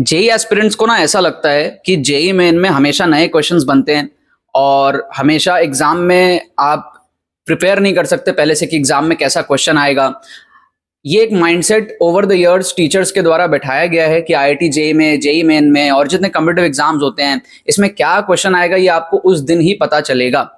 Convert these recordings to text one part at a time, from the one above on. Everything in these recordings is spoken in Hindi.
जेई एस्पिरेंट्स को ना ऐसा लगता है कि जेई मेन में हमेशा नए क्वेश्चंस बनते हैं और हमेशा एग्जाम में आप प्रिपेयर नहीं कर सकते पहले से कि एग्जाम में कैसा क्वेश्चन आएगा। ये एक mindset over the years teachers के द्वारा बैठाया गया है कि आईआईटी जेई में, जेई मेन में और जितने कॉम्पिटिटिव एग्जाम्स होते हैं इसमें क्या क्वेश्चन आएगा ये आपको उस दिन ही पता चलेगा।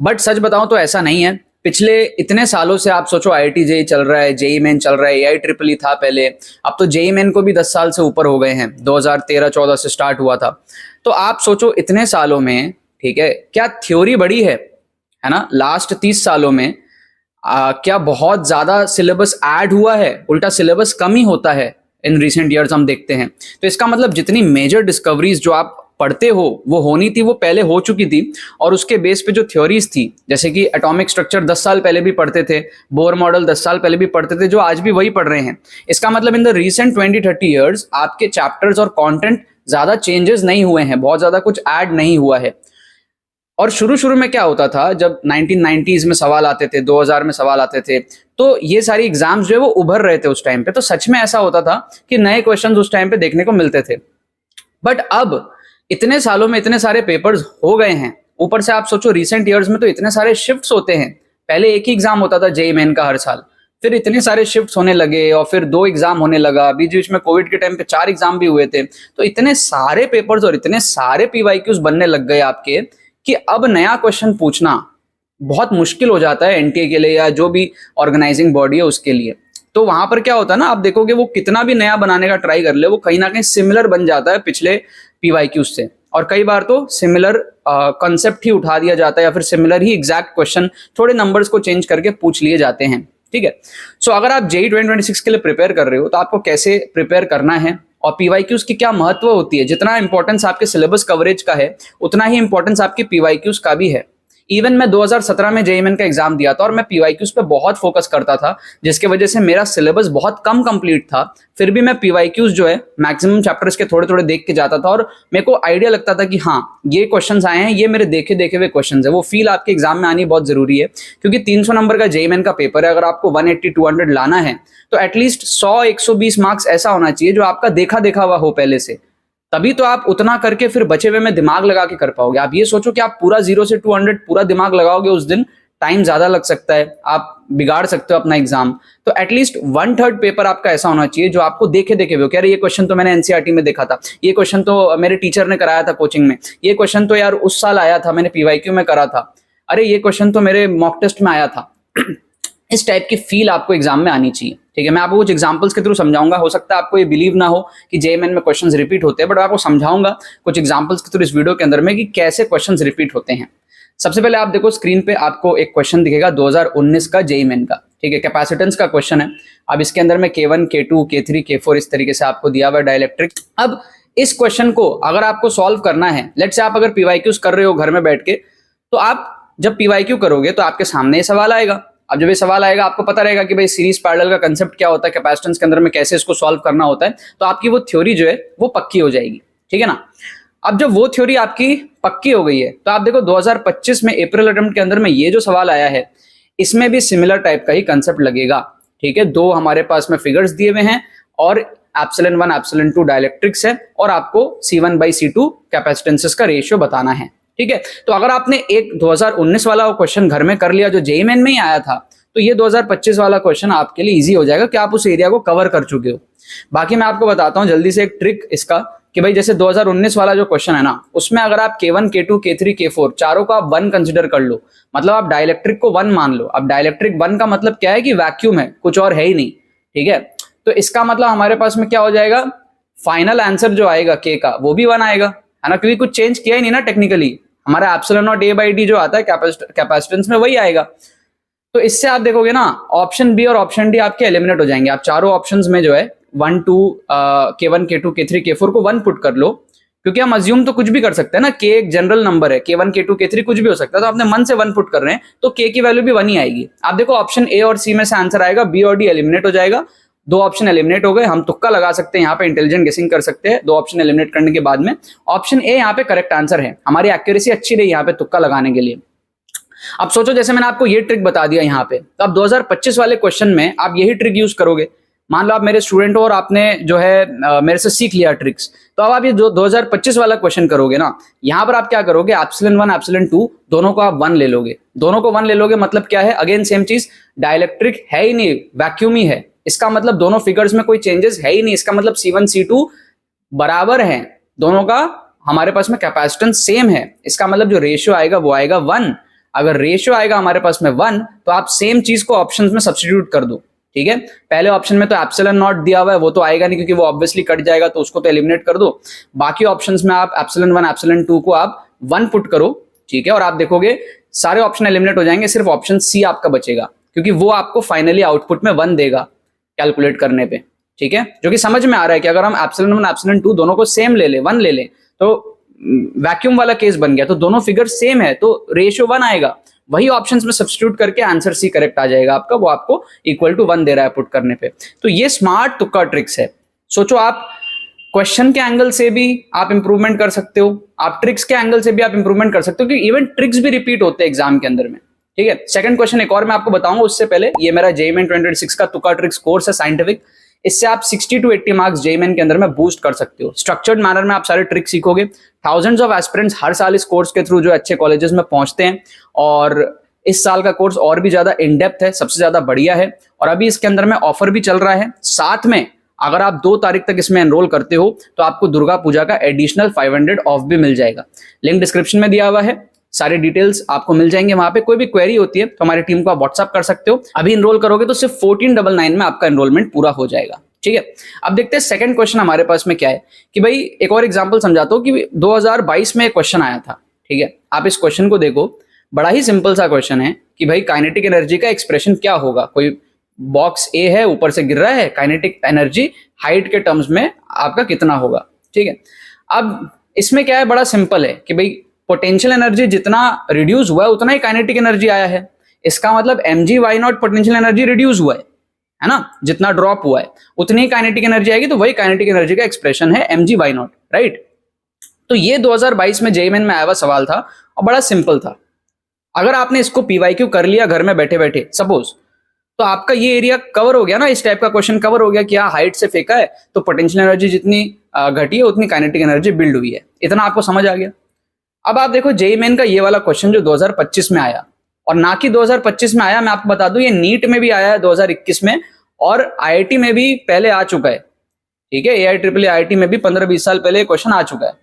बट सच बताऊं तो ऐसा नहीं है। पिछले इतने सालों से आप सोचो आईआईटी जेई चल रहा है, जेई मेन चल रहा है, एआई ट्रिपल ई था पहले, अब तो जेई मेन को भी 10 साल से ऊपर हो गए हैं, 2013-14 से स्टार्ट हुआ था। तो आप सोचो इतने सालों में, ठीक है, क्या थ्योरी बढ़ी है ना? लास्ट 30 सालों में क्या बहुत ज्यादा सिलेबस ऐड हुआ है? उल्टा सिलेबस कम ही होता है इन रिसेंट ईयर्स हम देखते हैं। तो इसका मतलब जितनी मेजर डिस्कवरीज जो आप पढ़ते हो वो होनी थी, वो पहले हो चुकी थी और उसके बेस पे जो थ्योरीज थी, जैसे कि एटॉमिक स्ट्रक्चर 10 साल पहले भी पढ़ते थे, बोर मॉडल 10 साल पहले भी पढ़ते थे, जो आज भी वही पढ़ रहे हैं। इसका मतलब इन द रीसेंट 20-30 ईयर्स आपके चैप्टर्स और कंटेंट ज्यादा चेंजेस नहीं हुए हैं, बहुत ज्यादा कुछ ऐड नहीं हुआ है। और शुरू शुरू में क्या होता था, जब 1990s में सवाल आते थे, 2000 में सवाल आते थे, तो ये सारी एग्जाम्स जो है वो उभर रहे थे उस टाइम पे, तो सच में ऐसा होता था कि नए क्वेश्चंस उस टाइम पे देखने को मिलते थे। बट अब इतने सालों में इतने सारे पेपर्स हो गए हैं, ऊपर से आप सोचो रिसेंट ईयर्स में तो इतने सारे शिफ्ट्स होते हैं। पहले एक ही एग्जाम होता था जेई मेन का हर साल, फिर इतने सारे शिफ्ट्स होने लगे और फिर 2 एग्जाम होने लगा, बीच बीच में कोविड के टाइम पे 4 एग्जाम भी हुए थे। तो इतने सारे पेपर्स और इतने सारे पीवाईक्यूज बनने लग गए आपके कि अब नया क्वेश्चन पूछना बहुत मुश्किल हो जाता है एनटीए के लिए या जो भी ऑर्गेनाइजिंग बॉडी है उसके लिए। तो वहां पर क्या होता है ना, आप देखोगे वो कितना भी नया बनाने का ट्राई कर ले, वो कहीं ना कहीं सिमिलर बन जाता है पिछले पीवाईक्यूज से, और कई बार तो सिमिलर कॉन्सेप्ट ही उठा दिया जाता है या फिर सिमिलर ही एग्जैक्ट क्वेश्चन थोड़े नंबर्स को चेंज करके पूछ लिए जाते हैं। ठीक है, सो अगर आप जेई 2026 के लिए प्रिपेयर कर रहे हो तो आपको कैसे प्रिपेयर करना है और पीवाईक्यूज की क्या महत्व होती है। जितना इंपॉर्टेंस आपके सिलेबस कवरेज का है उतना ही इंपॉर्टेंस आपके पीवाईक्यूज का भी है। इवन मैं 2017 में जेईएमएन का एग्जाम दिया था और मैं पीवाईक्यूज पे बहुत फोकस करता था, जिसके वजह से मेरा सिलेबस बहुत कम कंप्लीट था, फिर भी मैं पीवाईक्यूज जो है मैक्सिमम चैप्टर्स के थोड़े थोड़े देख के जाता था और मेरे को आइडिया लगता था कि हाँ ये क्वेश्चंस आए हैं, ये मेरे देखे देखे हुए क्वेश्चंस है। वो फील आपके एग्जाम में आनी बहुत जरूरी है, क्योंकि 300 नंबर का जेईएमएन का पेपर है, अगर आपको 180-200 लाना है तो एटलीस्ट 100-120 मार्क्स ऐसा होना चाहिए जो आपका देखा देखा हुआ हो पहले से, तभी तो आप उतना करके फिर बचे हुए में दिमाग लगा के कर पाओगे। आप ये सोचो कि आप पूरा 0 से 200 पूरा दिमाग लगाओगे, उस दिन टाइम ज्यादा लग सकता है, आप बिगाड़ सकते हो अपना एग्जाम। तो एटलीस्ट 1/3 पेपर आपका ऐसा होना चाहिए जो आपको देखे देखे हुए, कह रहे ये क्वेश्चन तो मैंने एनसीईआरटी में देखा था, ये क्वेश्चन तो मेरे टीचर ने कराया था कोचिंग में, ये क्वेश्चन तो यार उस साल आया था, मैंने पीवाईक्यू में करा था, अरे ये क्वेश्चन तो मेरे मॉक टेस्ट में आया था। इस टाइप की फील आपको एग्जाम में आनी चाहिए। ठीक है, मैं आपको कुछ एग्जांपल्स के थ्रू समझाऊंगा। हो सकता है आपको ये बिलीव ना हो कि जेईएमएन में क्वेश्चंस रिपीट होते हैं, बट आपको समझाऊंगा कुछ एग्जांपल्स के थ्रू इस वीडियो के अंदर में कि कैसे क्वेश्चंस रिपीट होते हैं। सबसे पहले आप देखो स्क्रीन पे आपको एक क्वेश्चन दिखेगा 2019 का जेईएमएन का। ठीक है, कैपेसिटेंस का क्वेश्चन है। अब इसके अंदर में K1, K2, K3, K4 इस तरीके से आपको दिया हुआ डाइलेक्ट्रिक। अब इस क्वेश्चन को अगर आपको सॉल्व करना है, लेट्स से आप अगर पीवाईक्यूज कर रहे हो घर में बैठ के, तो आप जब पीवाईक्यू करोगे तो आपके सामने ये सवाल आएगा। अब जब ये सवाल आएगा आपको पता रहेगा कि भाई सीरीज पैरेलल का कंसेप्ट क्या होता है, कैपेसिटेंस के अंदर में कैसे इसको सॉल्व करना होता है, तो आपकी वो थ्योरी जो है वो पक्की हो जाएगी। ठीक है ना। अब जब वो थ्योरी आपकी पक्की हो गई है तो आप देखो 2025 में अप्रैल अटेम्प्ट के अंदर में ये जो सवाल आया है इसमें भी सिमिलर टाइप का ही कंसेप्ट लगेगा। ठीक है, 2 हमारे पास में फिगर्स दिए हुए हैं और एप्सिलॉन 1 एप्सिलॉन 2 डाइलेक्ट्रिक्स है और आपको C1/C2 कैपेसिटेंसेस का रेशियो बताना है। ठीक है, तो अगर आपने एक 2019 वाला क्वेश्चन घर में कर लिया जो जेईएमएन में ही आया था, तो ये 2025 वाला क्वेश्चन आपके लिए इजी हो जाएगा कि आप उस एरिया को कवर कर चुके हो। बाकी मैं आपको बताता हूं जल्दी से एक ट्रिक इसका कि भाई जैसे 2019 वाला जो क्वेश्चन है ना, उसमें अगर आप K1, K2, K3, K4 चारों को आप 1 कंसिडर कर लो, मतलब आप डाइलेक्ट्रिक को 1 मान लो। अब डाइलेक्ट्रिक 1 का मतलब क्या है कि वैक्यूम है, कुछ और है ही नहीं। ठीक है, तो इसका मतलब हमारे पास में क्या हो जाएगा, फाइनल आंसर जो आएगा K का वो भी 1 आएगा, है ना, क्योंकि कुछ चेंज किया ही नहीं ना टेक्निकली। हमारा एप्सिलॉन नॉट A/D जो आता है कैपेसिटेंस में वही आएगा। तो इससे आप देखोगे ना ऑप्शन बी और ऑप्शन डी आपके एलिमिनेट हो जाएंगे। आप चारों ऑप्शंस में जो है 1, 2, K1, K2, K3, K4 को 1 पुट कर लो, क्योंकि हम अज्यूम तो कुछ भी कर सकते हैं ना, K एक जनरल नंबर है, K1, K2, K3 कुछ भी हो सकता है, तो आपने मन से 1 पुट कर रहे हैं तो K की वैल्यू भी 1 ही आएगी। आप देखो ऑप्शन ए और सी में से आंसर आएगा, बी और डी एलिमिनेट हो जाएगा। 2 ऑप्शन एलिमिनेट हो गए, हम तुक्का लगा सकते हैं यहाँ पे, इंटेलिजेंट गेसिंग कर सकते हैं 2 ऑप्शन एलिमिनेट करने के बाद में। ऑप्शन ए यहाँ पे करेक्ट आंसर है, हमारी एक्यूरेसी अच्छी रही यहाँ पे तुक्का लगाने के लिए। अब सोचो जैसे मैंने आपको ये ट्रिक बता दिया यहाँ पे, तो अब 2025 वाले क्वेश्चन में आप यही ट्रिक यूज करोगे। मान लो आप मेरे स्टूडेंट हो और आपने जो है मेरे से सीख लिया ट्रिक्स, तो अब आप ये 2025 वाला क्वेश्चन करोगे ना, यहाँ पर आप क्या करोगे, एप्सिलॉन 1 एप्सिलॉन 2 दोनों को आप 1 ले लोगे, दोनों को 1 ले लोगे, मतलब क्या है, अगेन सेम चीज, डाइलेक्ट्रिक है ही नहीं, वैक्यूम ही है, इसका मतलब दोनों फिगर्स में कोई चेंजेस है ही नहीं, इसका मतलब C1 C2 बराबर है, दोनों का हमारे पास में कैपेसिटेंस सेम है, इसका मतलब जो रेशियो आएगा वो आएगा 1। अगर रेशियो आएगा हमारे पास में 1 तो आप सेम चीज को ऑप्शंस में सब्स्टिट्यूट कर दो, ठीक है। पहले ऑप्शन में तो एप्सिलॉन नॉट दिया हुआ है, वो तो आएगा नहीं क्योंकि वो ऑब्वियसली कट जाएगा, तो उसको तो एलिमिनेट कर दो। बाकी ऑप्शंस में आप एप्सिलॉन 1 एप्सिलॉन 2 को आप 1 पुट करो, ठीक है, और आप देखोगे सारे ऑप्शन एलिमिनेट हो जाएंगे, सिर्फ ऑप्शन सी आपका बचेगा, क्योंकि वो आपको फाइनली आउटपुट में 1 देगा कैलकुलेट करने पे, ठीक है। जो कि समझ में आ रहा है कि अगर हम एप्सिलॉन 1 एप्सिलॉन 2 दोनों को सेम ले ले, 1 ले ले, तो वैक्यूम वाला केस बन गया, तो दोनों फिगर सेम है तो रेशियो 1 आएगा, वही ऑप्शंस में सब्स्टिट्यूट करके आंसर सी करेक्ट आ जाएगा आपका, वो आपको इक्वल टू 1 दे रहा है पुट करने पे। तो ये स्मार्ट तुक्का ट्रिक्स है। सोचो आप क्वेश्चन के एंगल से भी आप इंप्रूवमेंट कर सकते हो, आप ट्रिक्स के एंगल से भी आप इंप्रूवमेंट कर सकते हो, क्योंकि इवन ट्रिक्स भी रिपीट होते हैं एग्जाम के अंदर में, ठीक है। सेकंड क्वेश्चन एक और मैं आपको बताऊंगा, उससे पहले ये मेरा JEE Main 2026 का तुक्का ट्रिक्स कोर्स है साइंटिफिक, इससे आप 60 to 80 मार्क्स JEE Main के अंदर में बूस्ट कर सकते हो। स्ट्रक्चर्ड मैनर में आप सारे ट्रिक सीखोगे, थाउजेंड्स ऑफ एस्पिरेंट्स हर साल इस कोर्स के थ्रू जो अच्छे कॉलेजेस में पहुंचते हैं, और इस साल का कोर्स और भी ज्यादा इन डेप्थ है, सबसे ज्यादा बढ़िया है, और अभी इसके अंदर में ऑफर भी चल रहा है। साथ में अगर आप 2 तारीख तक इसमें एनरोल करते हो तो आपको दुर्गा पूजा का एडिशनल 500 ऑफ भी मिल जाएगा। लिंक डिस्क्रिप्शन में दिया हुआ है, सारे डिटेल्स आपको मिल जाएंगे वहां पे। कोई भी क्वेरी होती है तो हमारी टीम को आप व्हाट्सअप कर सकते हो। अभी एनरोल करोगे तो सिर्फ 1499 में आपका एनरोलमेंट पूरा हो जाएगा, ठीक है। अब देखते हैं सेकंड क्वेश्चन हमारे पास में क्या है, कि भाई एक और एग्जांपल समझाता हूं कि 2022 में एक क्वेश्चन आया था, ठीक है। आप इस क्वेश्चन को देखो, बड़ा ही सिंपल सा क्वेश्चन है कि भाई काइनेटिक एनर्जी का एक्सप्रेशन क्या होगा। कोई बॉक्स ए है, ऊपर से गिर रहा है, काइनेटिक एनर्जी हाइट के टर्म्स में आपका कितना होगा, ठीक है। अब इसमें क्या है, बड़ा सिंपल है कि भाई पोटेंशियल एनर्जी जितना रिड्यूस हुआ है उतना ही काइनेटिक एनर्जी आया है, इसका मतलब mg/0 पोटेंशियल एनर्जी रिड्यूस हुआ है ना, जितना ड्रॉप हुआ है उतनी ही काइनेटिक एनर्जी आएगी, तो वही काइनेटिक एनर्जी का एक्सप्रेशन है mg/0, राइट। तो ये 2022 में JEE Main में आया हुआ सवाल था और बड़ा सिंपल था। अगर आपने इसको PYQ कर लिया घर में बैठे बैठे सपोज, तो आपका ये एरिया कवर हो गया ना, इस टाइप का क्वेश्चन कवर हो गया कि हाँ हाइट से फेंका है तो पोटेंशियल एनर्जी जितनी घटी है उतनी काइनेटिक एनर्जी बिल्ड हुई है, इतना आपको समझ आ गया। अब आप देखो JEE Main का ये वाला क्वेश्चन जो 2025 में आया, और ना कि 2025 में आया, मैं आपको बता दूं ये नीट में भी आया है 2021 में, और IIT में भी पहले आ चुका है, ठीक है। AIEEE IIT में भी 15-20 साल पहले क्वेश्चन आ चुका है,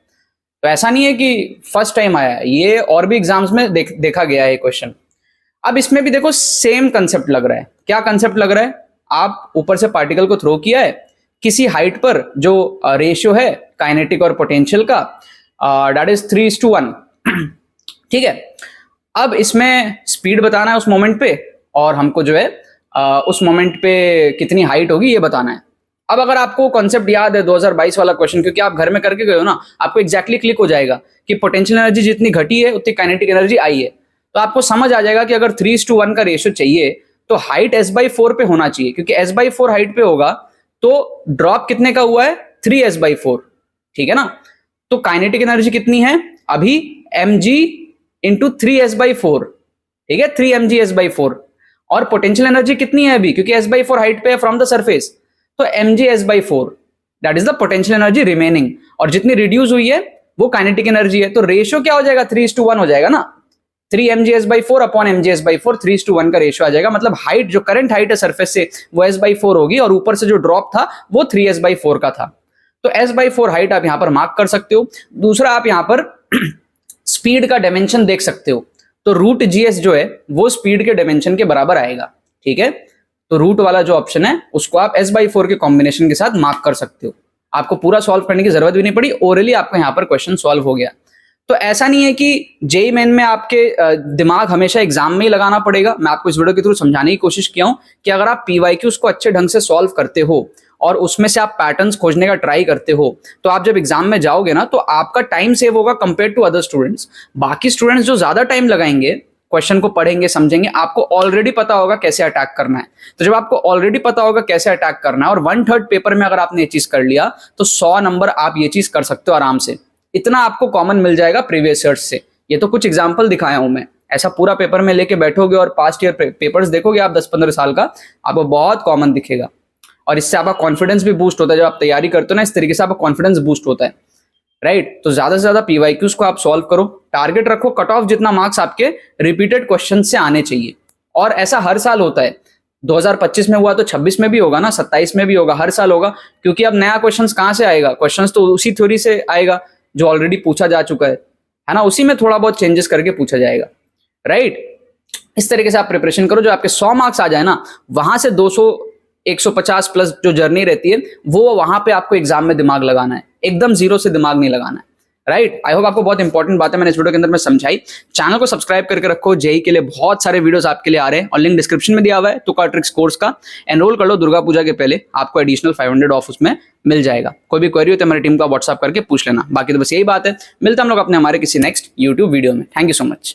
तो ऐसा नहीं है कि फर्स्ट टाइम आया है, ये और भी एग्जाम्स में देखा गया है क्वेश्चन। अब इसमें भी देखो सेम कंसेप्ट लग रहा है। क्या कंसेप्ट लग रहा है, आप ऊपर से पार्टिकल को थ्रो किया है किसी हाइट पर, जो रेशियो है काइनेटिक और पोटेंशियल का दैट इज 3:1, ठीक है। अब इसमें स्पीड बताना है उस मोमेंट पे, और हमको जो है उस मोमेंट पे कितनी हाइट होगी ये बताना है। अब अगर आपको कॉन्सेप्ट याद है 2022 वाला क्वेश्चन, क्योंकि आप घर में करके गए हो ना, आपको एग्जैक्टली क्लिक हो जाएगा कि पोटेंशियल एनर्जी जितनी घटी है उतनी काइनेटिक एनर्जी आई है, तो आपको समझ आ जाएगा कि अगर 3:1 का रेशियो चाहिए तो हाइट s/4 पे होना चाहिए, क्योंकि s/4 हाइट पे होगा तो ड्रॉप कितने का हुआ है, 3s/4, ठीक है ना। तो काइनेटिक एनर्जी कितनी है अभी, mg इंटू 3s/4, ठीक है, 3 mg s/4, और पोटेंशियल एनर्जी कितनी है अभी, क्योंकि s/4 हाइट पे है फ्रॉम द सरफेस, तो mg s/4 that is the potential energy remaining, और जितनी रिड्यूस हुई है वो काइनेटिक एनर्जी है। तो रेशियो क्या हो जाएगा, 3:1 हो जाएगा ना, 3 mg s/4 upon mg s/4, 3:1 का रेशियो आ जाएगा। मतलब हाइट जो करंट हाइट है सरफेस से वो s/4 होगी, और ऊपर से जो ड्रॉप था वो 3s/4 का था। तो s/4 हाइट आप यहां पर मार्क कर सकते हो। दूसरा, आप यहां पर स्पीड का डायमेंशन देख सकते हो, तो √GS जो है वो स्पीड के डायमेंशन के बराबर आएगा, ठीक है। तो रूट वाला जो ऑप्शन है उसको आप s/4 के कॉम्बिनेशन के साथ मार्क कर सकते हो। आपको पूरा सॉल्व करने की जरूरत भी नहीं पड़ी, ओरली आपका यहाँ पर क्वेश्चन सॉल्व हो गया। तो ऐसा नहीं है कि JEE Main में आपके दिमाग हमेशा एग्जाम में ही लगाना पड़ेगा। मैं आपको इस वीडियो के थ्रू समझाने की कोशिश किया हूं कि अगर आप PYQs को अच्छे ढंग से सॉल्व करते हो और उसमें से आप पैटर्न्स खोजने का ट्राई करते हो, तो आप जब एग्जाम में जाओगे ना तो आपका टाइम सेव होगा कंपेयर टू अदर स्टूडेंट्स। बाकी स्टूडेंट्स जो ज्यादा टाइम लगाएंगे, क्वेश्चन को पढ़ेंगे, समझेंगे, आपको ऑलरेडी पता होगा कैसे अटैक करना है। तो जब आपको ऑलरेडी पता होगा कैसे अटैक करना है और 1/3 पेपर में अगर आपने ये चीज कर लिया तो 100 नंबर आप ये चीज कर सकते हो आराम से। इतना आपको कॉमन मिल जाएगा प्रीवियस ईयर्स से। ये तो कुछ एग्जाम्पल दिखाया हूं मैं, ऐसा पूरा पेपर में लेके बैठोगे और पास्ट ईयर पेपर्स देखोगे आप 10-15 साल का, आपको बहुत कॉमन दिखेगा। और इससे आपका कॉन्फिडेंस भी बूस्ट होता है। जब आप तैयारी करते हो ना, इस तरीके से आपका कॉन्फिडेंस बूस्ट होता है, राइट। तो ज्यादा से ज्यादा पीवाईक्यूज को आप सॉल्व करो, टारगेट रखो कट ऑफ जितना मार्क्स आपके रिपीटेड क्वेश्चन से आने चाहिए। और ऐसा हर साल होता है, 2025 में हुआ तो 26 में भी होगा ना, 27 में भी होगा, हर साल होगा। क्योंकि अब नया क्वेश्चंस कहां से आएगा? क्वेश्चंस तो उसी थ्योरी से आएगा जो ऑलरेडी पूछा जा चुका है ना, उसी में थोड़ा बहुत चेंजेस करके पूछा जाएगा, राइट। इस तरीके से आप प्रिपरेशन करो, जो आपके 100 मार्क्स आ जाए ना, वहां से 200 150 प्लस जो जर्नी रहती है वो वहां पे आपको एग्जाम में दिमाग लगाना है, एकदम जीरो से दिमाग नहीं लगाना है, राइट। आई होप आपको बहुत इंपॉर्टेंट बात है मैंने इस वीडियो के अंदर में समझाई। चैनल को सब्सक्राइब करके रखो, जेई के लिए बहुत सारे वीडियोस आपके लिए आ रहे हैं और लिंक डिस्क्रिप्शन में दिया हुआ है। तुका ट्रिक्स कोर्स का एनरोल कर लो, दुर्गा पूजा के पहले आपको एडिशनल 500 ऑफ उसमें मिल जाएगा। कोई भी क्वेरी हो तो हमारी टीम का व्हाट्सअप करके पूछ लेना। बाकी तो बस यही बात है, मिलता हम लोग अपने हमारे किसी नेक्स्ट यूट्यूब वीडियो में। Thank you so much.